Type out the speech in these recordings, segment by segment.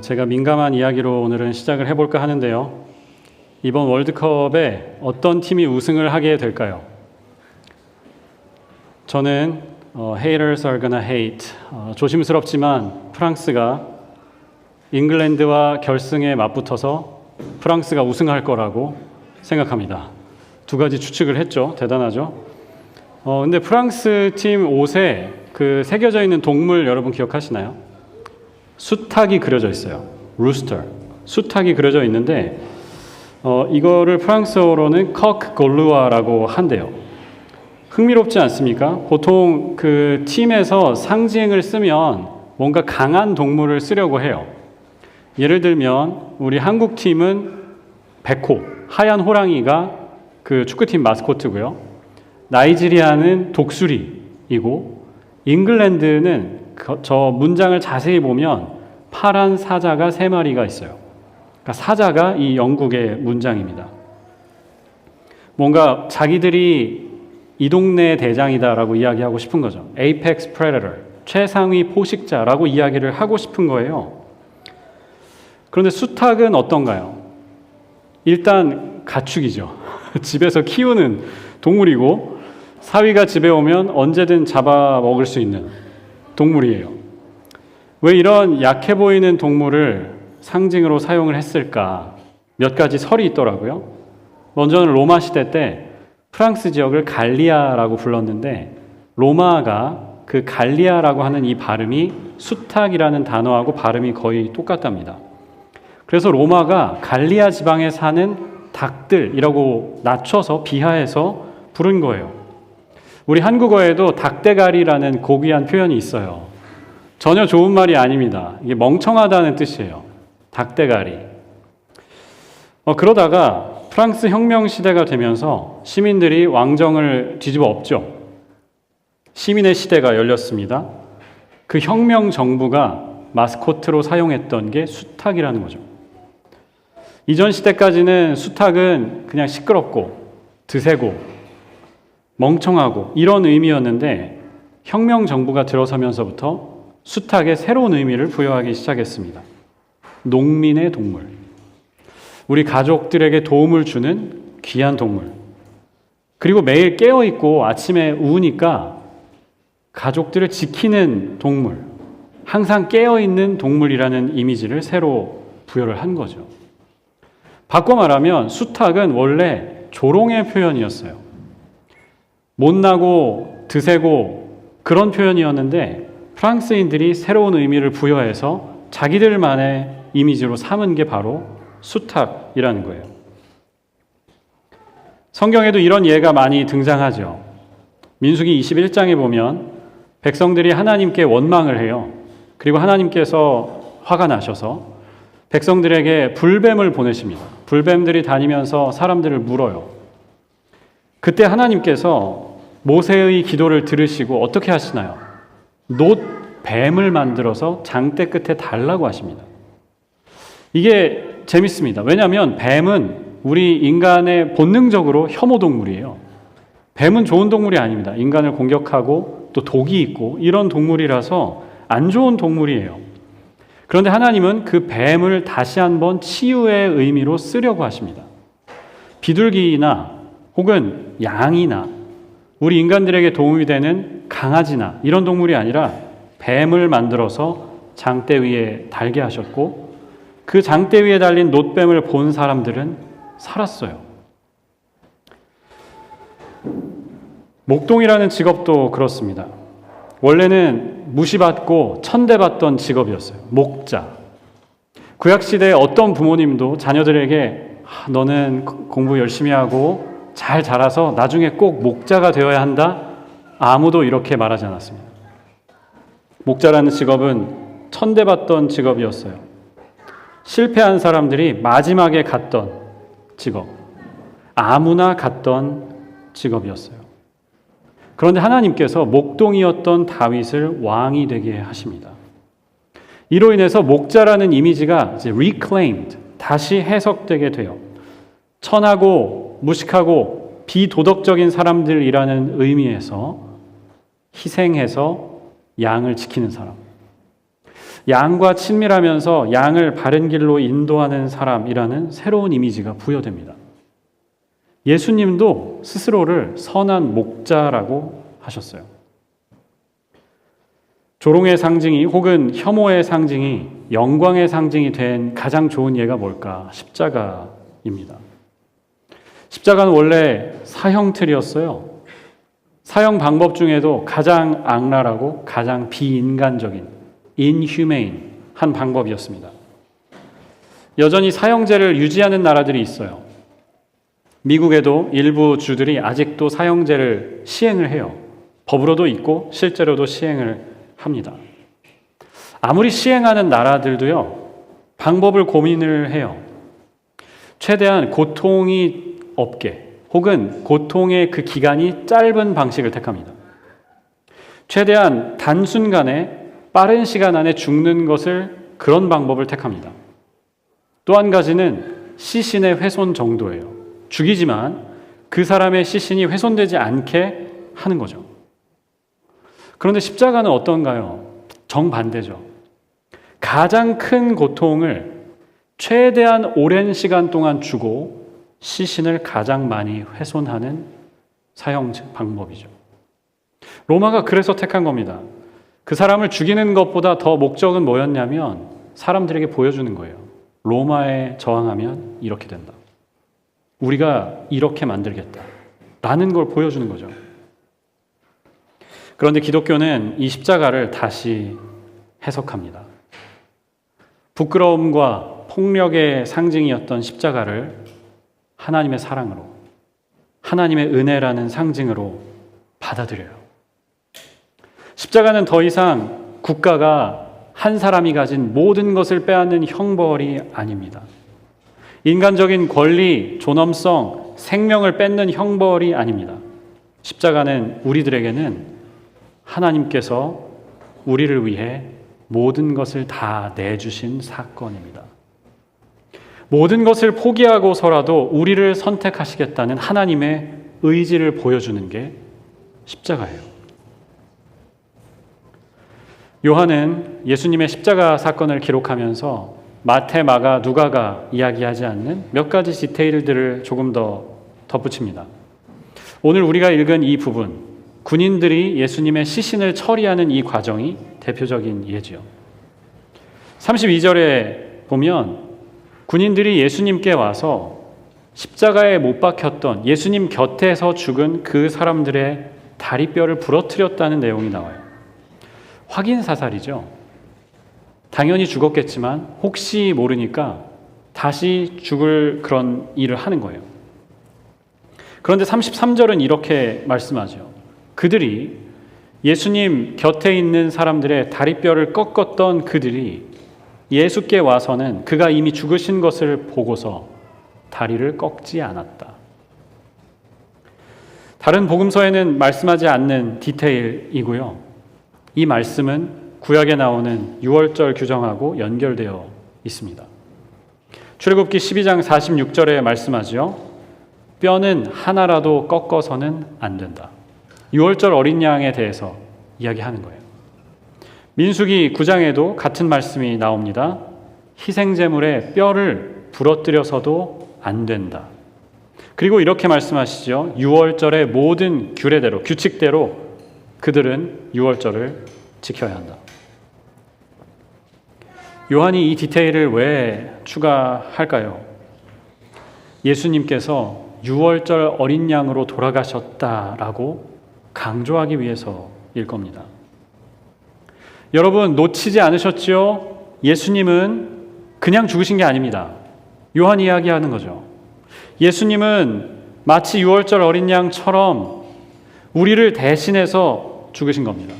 제가 민감한 이야기로 오늘은 시작을 해볼까 하는데요. 이번 월드컵에 어떤 팀이 우승을 하게 될까요? 저는 haters are gonna hate. 조심스럽지만 프랑스가 잉글랜드와 결승에 맞붙어서 프랑스가 우승할 거라고 생각합니다. 두 가지 추측을 했죠. 대단하죠. 근데 프랑스 팀 옷에 그 새겨져 있는 동물 여러분 기억하시나요? 수탉이 그려져 있어요. 루스터. 수탉이 그려져 있는데 이거를 프랑스어로는 커크 골루아라고 한대요. 흥미롭지 않습니까? 보통 그 팀에서 상징을 쓰면 뭔가 강한 동물을 쓰려고 해요. 예를 들면 우리 한국 팀은 백호, 하얀 호랑이가 그 축구팀 마스코트고요. 나이지리아는 독수리이고 잉글랜드는 저 문장을 자세히 보면 파란 사자가 3마리가 있어요. 그러니까 사자가 이 영국의 문장입니다. 뭔가 자기들이 이 동네의 대장이다라고 이야기하고 싶은 거죠. Apex Predator, 최상위 포식자라고 이야기를 하고 싶은 거예요. 그런데 수탉은 어떤가요? 일단 가축이죠. 집에서 키우는 동물이고 사위가 집에 오면 언제든 잡아먹을 수 있는 동물이에요. 왜 이런 약해 보이는 동물을 상징으로 사용을 했을까? 몇 가지 설이 있더라고요. 먼저는 로마 시대 때 프랑스 지역을 갈리아라고 불렀는데 로마가 그 갈리아라고 하는 이 발음이 수탉이라는 단어하고 발음이 거의 똑같답니다. 그래서 로마가 갈리아 지방에 사는 닭들이라고 낮춰서 비하해서 부른 거예요. 우리 한국어에도 닭대가리라는 고귀한 표현이 있어요. 전혀 좋은 말이 아닙니다. 이게 멍청하다는 뜻이에요. 닭대가리. 그러다가 프랑스 혁명 시대가 되면서 시민들이 왕정을 뒤집어 엎죠. 시민의 시대가 열렸습니다. 그 혁명 정부가 마스코트로 사용했던 게 수탉이라는 거죠. 이전 시대까지는 수탉은 그냥 시끄럽고 드세고 멍청하고 이런 의미였는데 혁명 정부가 들어서면서부터 수탉에 새로운 의미를 부여하기 시작했습니다. 농민의 동물. 우리 가족들에게 도움을 주는 귀한 동물. 그리고 매일 깨어있고 아침에 우니까 가족들을 지키는 동물. 항상 깨어있는 동물이라는 이미지를 새로 부여를 한 거죠. 바꿔 말하면 수탉은 원래 조롱의 표현이었어요. 못나고 드세고 그런 표현이었는데 프랑스인들이 새로운 의미를 부여해서 자기들만의 이미지로 삼은 게 바로 수탉이라는 거예요. 성경에도 이런 예가 많이 등장하죠. 민수기 21장에 보면 백성들이 하나님께 원망을 해요. 그리고 하나님께서 화가 나셔서 백성들에게 불뱀을 보내십니다. 불뱀들이 다니면서 사람들을 물어요. 그때 하나님께서 모세의 기도를 들으시고 어떻게 하시나요? 놋뱀을 만들어서 장대 끝에 달라고 하십니다. 이게 재밌습니다. 왜냐하면 뱀은 우리 인간의 본능적으로 혐오 동물이에요. 뱀은 좋은 동물이 아닙니다. 인간을 공격하고 또 독이 있고 이런 동물이라서 안 좋은 동물이에요. 그런데 하나님은 그 뱀을 다시 한번 치유의 의미로 쓰려고 하십니다. 비둘기나 혹은 양이나 우리 인간들에게 도움이 되는 강아지나 이런 동물이 아니라 뱀을 만들어서 장대 위에 달게 하셨고 그 장대 위에 달린 놋뱀을 본 사람들은 살았어요. 목동이라는 직업도 그렇습니다. 원래는 무시받고 천대받던 직업이었어요. 목자. 구약시대에 어떤 부모님도 자녀들에게 너는 공부 열심히 하고 잘 자라서 나중에 꼭 목자가 되어야 한다. 아무도 이렇게 말하지 않았습니다. 목자라는 직업은 천대받던 직업이었어요. 실패한 사람들이 마지막에 갔던 직업. 아무나 갔던 직업이었어요. 그런데 하나님께서 목동이었던 다윗을 왕이 되게 하십니다. 이로 인해서 목자라는 이미지가 이제 reclaimed, 다시 해석되게 돼요. 천하고 무식하고 비도덕적인 사람들이라는 의미에서 희생해서 양을 지키는 사람. 양과 친밀하면서 양을 바른 길로 인도하는 사람이라는 새로운 이미지가 부여됩니다. 예수님도 스스로를 선한 목자라고 하셨어요. 조롱의 상징이 혹은 혐오의 상징이 영광의 상징이 된 가장 좋은 예가 뭘까? 십자가입니다. 십자가는 원래 사형틀이었어요. 사형 방법 중에도 가장 악랄하고 가장 비인간적인 inhumane 한 방법이었습니다. 여전히 사형제를 유지하는 나라들이 있어요. 미국에도 일부 주들이 아직도 사형제를 시행을 해요. 법으로도 있고 실제로도 시행을 합니다. 아무리 시행하는 나라들도요, 방법을 고민을 해요. 최대한 고통이 없게 혹은 고통의 그 기간이 짧은 방식을 택합니다. 최대한 단순간에 빠른 시간 안에 죽는 것을 그런 방법을 택합니다. 또 한 가지는 시신의 훼손 정도예요. 죽이지만 그 사람의 시신이 훼손되지 않게 하는 거죠. 그런데 십자가는 어떤가요? 정반대죠. 가장 큰 고통을 최대한 오랜 시간 동안 주고 시신을 가장 많이 훼손하는 사형 방법이죠. 로마가 그래서 택한 겁니다. 그 사람을 죽이는 것보다 더 목적은 뭐였냐면 사람들에게 보여주는 거예요. 로마에 저항하면 이렇게 된다. 우리가 이렇게 만들겠다. 라는 걸 보여주는 거죠. 그런데 기독교는 이 십자가를 다시 해석합니다. 부끄러움과 폭력의 상징이었던 십자가를 하나님의 사랑으로, 하나님의 은혜라는 상징으로 받아들여요. 십자가는 더 이상 국가가 한 사람이 가진 모든 것을 빼앗는 형벌이 아닙니다. 인간적인 권리, 존엄성, 생명을 뺏는 형벌이 아닙니다. 십자가는 우리들에게는 하나님께서 우리를 위해 모든 것을 다 내주신 사건입니다. 모든 것을 포기하고서라도 우리를 선택하시겠다는 하나님의 의지를 보여주는 게 십자가예요. 요한은 예수님의 십자가 사건을 기록하면서 마태, 마가, 누가가 이야기하지 않는 몇 가지 디테일들을 조금 더 덧붙입니다. 오늘 우리가 읽은 이 부분, 군인들이 예수님의 시신을 처리하는 이 과정이 대표적인 예지요. 32절에 보면 군인들이 예수님께 와서 십자가에 못 박혔던 예수님 곁에서 죽은 그 사람들의 다리뼈를 부러뜨렸다는 내용이 나와요. 확인 사살이죠. 당연히 죽었겠지만 혹시 모르니까 다시 죽을 그런 일을 하는 거예요. 그런데 33절은 이렇게 말씀하죠. 그들이 예수님 곁에 있는 사람들의 다리뼈를 꺾었던 그들이 예수께 와서는 그가 이미 죽으신 것을 보고서 다리를 꺾지 않았다. 다른 복음서에는 말씀하지 않는 디테일이고요. 이 말씀은 구약에 나오는 유월절 규정하고 연결되어 있습니다. 출애굽기 12장 46절에 말씀하죠. 뼈는 하나라도 꺾어서는 안 된다. 유월절 어린 양에 대해서 이야기하는 거예요. 민수기 9장에도 같은 말씀이 나옵니다. 희생제물에 뼈를 부러뜨려서도 안 된다. 그리고 이렇게 말씀하시죠. 유월절의 모든 규례대로, 규칙대로 그들은 유월절을 지켜야 한다. 요한이 이 디테일을 왜 추가할까요? 예수님께서 유월절 어린 양으로 돌아가셨다라고 강조하기 위해서일 겁니다. 여러분 놓치지 않으셨죠? 예수님은 그냥 죽으신 게 아닙니다. 요한이 이야기하는 거죠. 예수님은 마치 유월절 어린 양처럼 우리를 대신해서 죽으신 겁니다.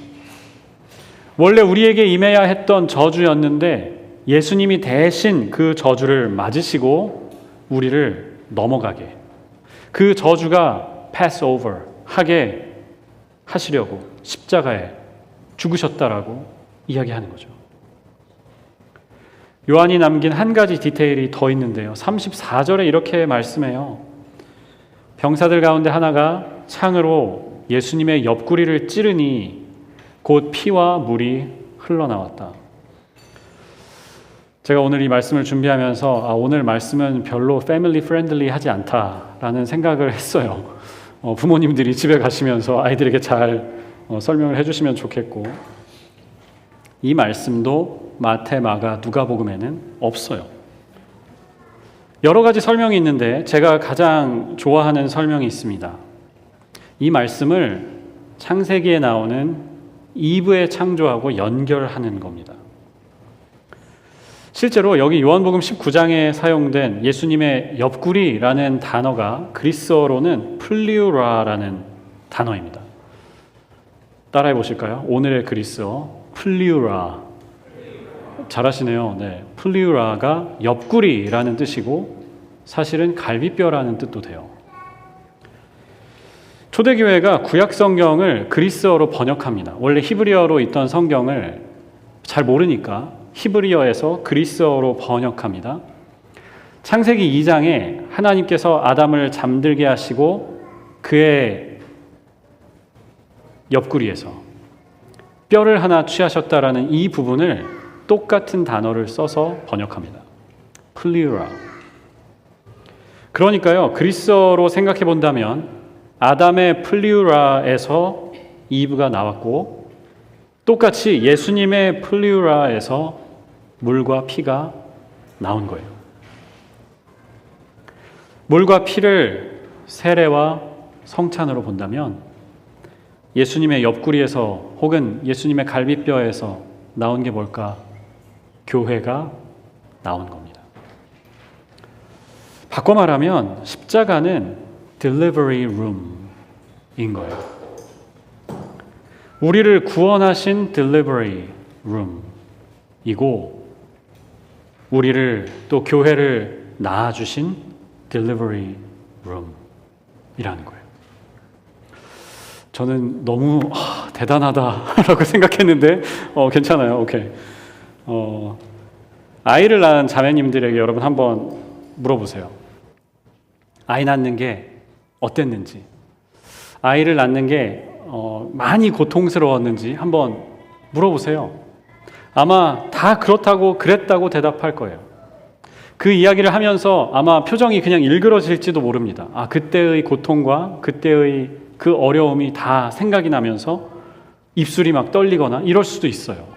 원래 우리에게 임해야 했던 저주였는데 예수님이 대신 그 저주를 맞으시고 우리를 넘어가게, 그 저주가 pass over 하게 하시려고 십자가에 죽으셨다라고 이야기하는 거죠. 요한이 남긴 한 가지 디테일이 더 있는데요. 34절에 이렇게 말씀해요. 병사들 가운데 하나가 창으로 예수님의 옆구리를 찌르니 곧 피와 물이 흘러나왔다. 제가 오늘 이 말씀을 준비하면서 오늘 말씀은 별로 패밀리 프렌들리 하지 않다라는 생각을 했어요. 부모님들이 집에 가시면서 아이들에게 잘 설명을 해주시면 좋겠고, 이 말씀도 마태, 마가, 누가복음에는 없어요. 여러 가지 설명이 있는데 제가 가장 좋아하는 설명이 있습니다. 이 말씀을 창세기에 나오는 이브의 창조하고 연결하는 겁니다. 실제로 여기 요한복음 19장에 사용된 예수님의 옆구리라는 단어가 그리스어로는 플리우라라는 단어입니다. 따라해 보실까요? 오늘의 그리스어 플리우라. 잘하시네요. 네, 플리우라가 옆구리라는 뜻이고 사실은 갈비뼈라는 뜻도 돼요. 초대교회가 구약 성경을 그리스어로 번역합니다. 원래 히브리어로 있던 성경을 잘 모르니까 히브리어에서 그리스어로 번역합니다. 창세기 2장에 하나님께서 아담을 잠들게 하시고 그의 옆구리에서 뼈를 하나 취하셨다라는 이 부분을 똑같은 단어를 써서 번역합니다. 플리우라. 그러니까요, 그리스어로 생각해 본다면 아담의 플리우라에서 이브가 나왔고 똑같이 예수님의 플리우라에서 물과 피가 나온 거예요. 물과 피를 세례와 성찬으로 본다면 예수님의 옆구리에서 혹은 예수님의 갈비뼈에서 나온 게 뭘까? 교회가 나온 겁니다. 바꿔 말하면 십자가는 delivery room인 거예요. 우리를 구원하신 delivery room이고 우리를 또 교회를 낳아주신 delivery room이라는 거예요. 저는 너무 대단하다라고 생각했는데 괜찮아요. 오케이. 아이를 낳은 자매님들에게 여러분 한번 물어보세요. 아이 낳는 게 어땠는지, 아이를 낳는 게 많이 고통스러웠는지 한번 물어보세요. 아마 다 그렇다고 그랬다고 대답할 거예요. 그 이야기를 하면서 아마 표정이 그냥 일그러질지도 모릅니다. 그때의 고통과 그때의 그 어려움이 다 생각이 나면서 입술이 막 떨리거나 이럴 수도 있어요.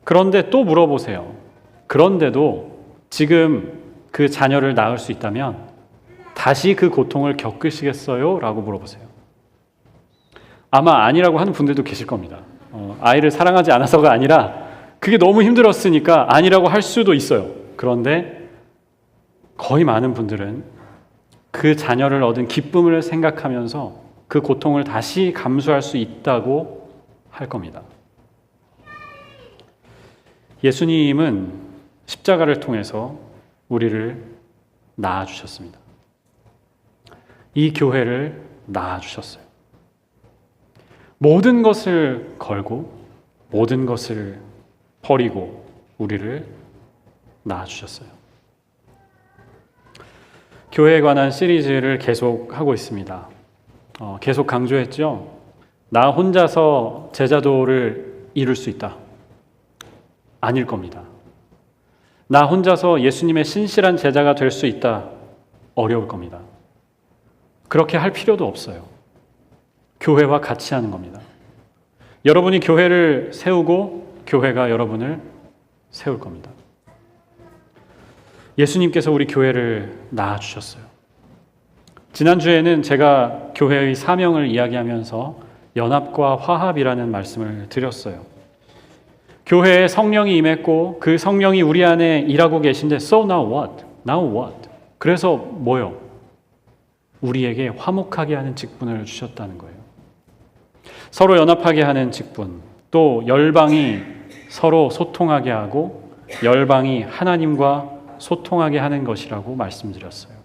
그런데 또 물어보세요. 그런데도 지금 그 자녀를 낳을 수 있다면 다시 그 고통을 겪으시겠어요? 라고 물어보세요. 아마 아니라고 하는 분들도 계실 겁니다. 아이를 사랑하지 않아서가 아니라 그게 너무 힘들었으니까 아니라고 할 수도 있어요. 그런데 거의 많은 분들은 그 자녀를 얻은 기쁨을 생각하면서 그 고통을 다시 감수할 수 있다고 할 겁니다. 예수님은 십자가를 통해서 우리를 낳아주셨습니다. 이 교회를 낳아주셨어요. 모든 것을 걸고 모든 것을 버리고 우리를 낳아주셨어요. 교회에 관한 시리즈를 계속하고 있습니다. 계속 강조했죠. 나 혼자서 제자도를 이룰 수 있다. 아닐 겁니다. 나 혼자서 예수님의 신실한 제자가 될 수 있다. 어려울 겁니다. 그렇게 할 필요도 없어요. 교회와 같이 하는 겁니다. 여러분이 교회를 세우고 교회가 여러분을 세울 겁니다. 예수님께서 우리 교회를 낳아주셨어요. 지난주에는 제가 교회의 사명을 이야기하면서 연합과 화합이라는 말씀을 드렸어요. 교회에 성령이 임했고 그 성령이 우리 안에 일하고 계신데 So now what? Now what? 그래서 뭐요? 우리에게 화목하게 하는 직분을 주셨다는 거예요. 서로 연합하게 하는 직분, 또 열방이 서로 소통하게 하고 열방이 하나님과 소통하게 하는 것이라고 말씀드렸어요.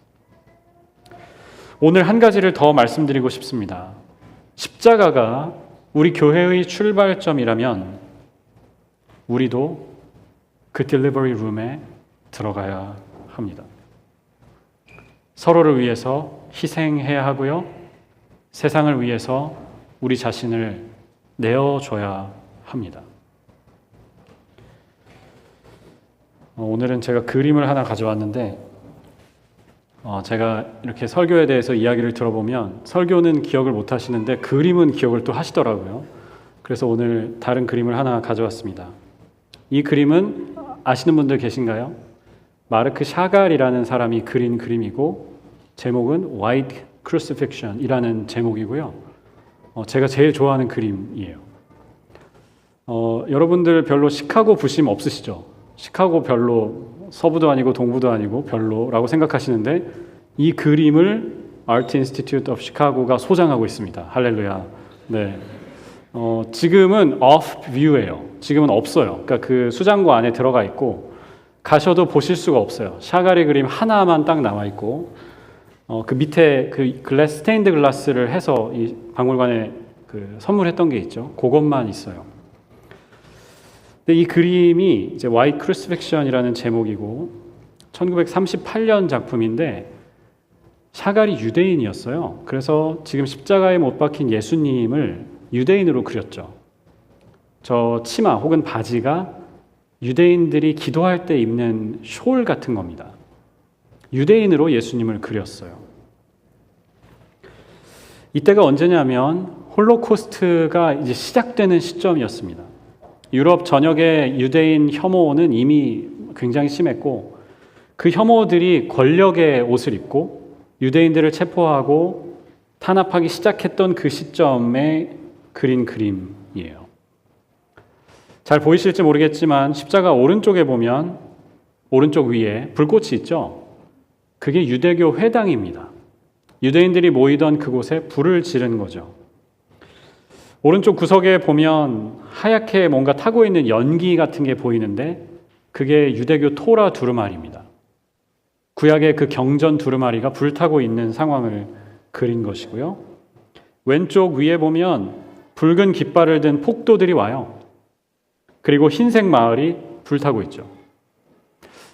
오늘 한 가지를 더 말씀드리고 싶습니다. 십자가가 우리 교회의 출발점이라면 우리도 그 딜리버리 룸에 들어가야 합니다. 서로를 위해서 희생해야 하고요. 세상을 위해서 우리 자신을 내어줘야 합니다. 오늘은 제가 그림을 하나 가져왔는데 제가 이렇게 설교에 대해서 이야기를 들어보면 설교는 기억을 못 하시는데 그림은 기억을 또 하시더라고요. 그래서 오늘 다른 그림을 하나 가져왔습니다. 이 그림은 아시는 분들 계신가요? 마르크 샤갈이라는 사람이 그린 그림이고 제목은 White Crucifixion이라는 제목이고요. 제가 제일 좋아하는 그림이에요. 여러분들 별로 시카고 부심 없으시죠? 시카고 별로 서부도 아니고 동부도 아니고 별로라고 생각하시는데 이 그림을 Art Institute of Chicago가 소장하고 있습니다. 할렐루야. 네. 지금은 off view예요. 지금은 없어요. 그러니까 그 수장고 안에 들어가 있고 가셔도 보실 수가 없어요. 샤갈의 그림 하나만 딱 나와 있고 그 밑에 그 스테인드 글라스를 해서 이 박물관에 그 선물했던 게 있죠. 그것만 있어요. 근데 이 그림이 이제 White Crucifixion이라는 제목이고 1938년 작품인데 샤갈이 유대인이었어요. 그래서 지금 십자가에 못 박힌 예수님을 유대인으로 그렸죠. 저 치마 혹은 바지가 유대인들이 기도할 때 입는 숄 같은 겁니다. 유대인으로 예수님을 그렸어요. 이때가 언제냐면 홀로코스트가 이제 시작되는 시점이었습니다. 유럽 전역의 유대인 혐오는 이미 굉장히 심했고 그 혐오들이 권력의 옷을 입고 유대인들을 체포하고 탄압하기 시작했던 그 시점에 그린 그림이에요. 잘 보이실지 모르겠지만 십자가 오른쪽에 보면 오른쪽 위에 불꽃이 있죠. 그게 유대교 회당입니다. 유대인들이 모이던 그곳에 불을 지른 거죠. 오른쪽 구석에 보면 하얗게 뭔가 타고 있는 연기 같은 게 보이는데 그게 유대교 토라 두루마리입니다. 구약의 그 경전 두루마리가 불타고 있는 상황을 그린 것이고요. 왼쪽 위에 보면 붉은 깃발을 든 폭도들이 와요. 그리고 흰색 마을이 불타고 있죠.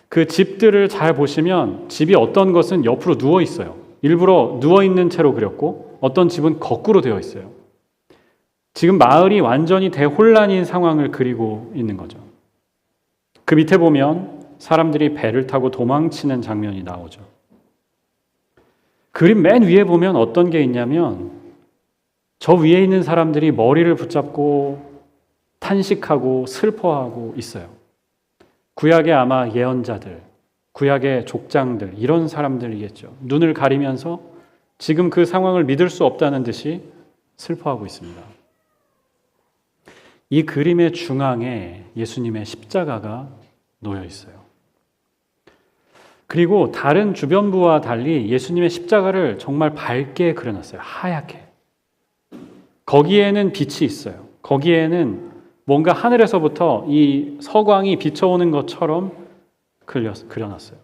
그 집들을 잘 보시면 집이 어떤 것은 옆으로 누워 있어요. 일부러 누워 있는 채로 그렸고 어떤 집은 거꾸로 되어 있어요. 지금 마을이 완전히 대혼란인 상황을 그리고 있는 거죠. 그 밑에 보면 사람들이 배를 타고 도망치는 장면이 나오죠. 그림 맨 위에 보면 어떤 게 있냐면 저 위에 있는 사람들이 머리를 붙잡고 탄식하고 슬퍼하고 있어요. 구약의 아마 예언자들, 구약의 족장들 이런 사람들이겠죠. 눈을 가리면서 지금 그 상황을 믿을 수 없다는 듯이 슬퍼하고 있습니다. 이 그림의 중앙에 예수님의 십자가가 놓여 있어요. 그리고 다른 주변부와 달리 예수님의 십자가를 정말 밝게 그려놨어요. 하얗게. 거기에는 빛이 있어요. 거기에는 뭔가 하늘에서부터 이 서광이 비춰오는 것처럼 그려놨어요.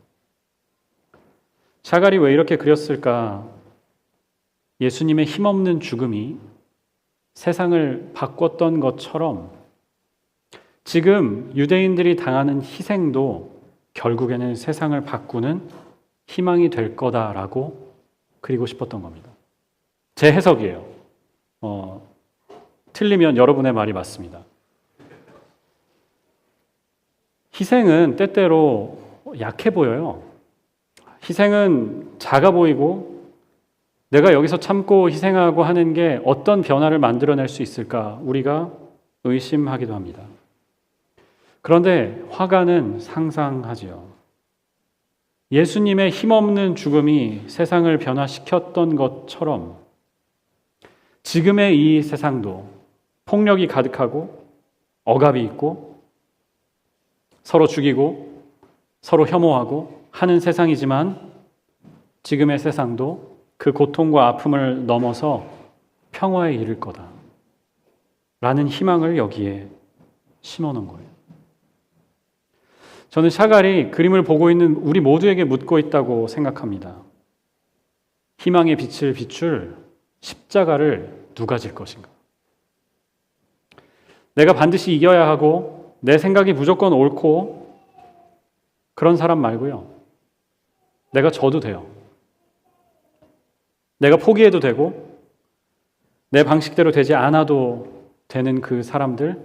샤갈이 왜 이렇게 그렸을까? 예수님의 힘없는 죽음이 세상을 바꿨던 것처럼 지금 유대인들이 당하는 희생도 결국에는 세상을 바꾸는 희망이 될 거다라고 그리고 싶었던 겁니다. 제 해석이에요. 틀리면 여러분의 말이 맞습니다. 희생은 때때로 약해 보여요. 희생은 작아 보이고 내가 여기서 참고 희생하고 하는 게 어떤 변화를 만들어낼 수 있을까 우리가 의심하기도 합니다. 그런데 화가는 상상하지요. 예수님의 힘없는 죽음이 세상을 변화시켰던 것처럼 지금의 이 세상도 폭력이 가득하고 억압이 있고 서로 죽이고 서로 혐오하고 하는 세상이지만 지금의 세상도 그 고통과 아픔을 넘어서 평화에 이를 거다 라는 희망을 여기에 심어놓은 거예요. 저는 샤갈이 그림을 보고 있는 우리 모두에게 묻고 있다고 생각합니다. 희망의 빛을 비출 십자가를 누가 질 것인가? 내가 반드시 이겨야 하고 내 생각이 무조건 옳고 그런 사람 말고요. 내가 져도 돼요. 내가 포기해도 되고 내 방식대로 되지 않아도 되는 그 사람들,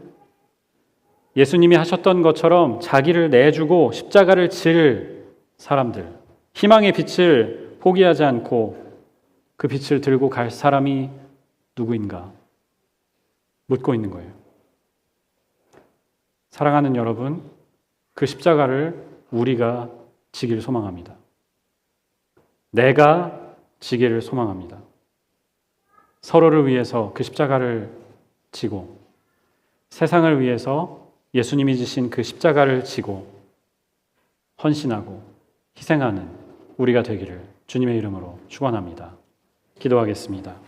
예수님이 하셨던 것처럼 자기를 내주고 십자가를 질 사람들, 희망의 빛을 포기하지 않고 그 빛을 들고 갈 사람이 누구인가 묻고 있는 거예요. 사랑하는 여러분, 그 십자가를 우리가 지길 소망합니다. 내가 지기를 소망합니다. 서로를 위해서 그 십자가를 지고 세상을 위해서 예수님이 지신 그 십자가를 지고 헌신하고 희생하는 우리가 되기를 주님의 이름으로 축원합니다. 기도하겠습니다.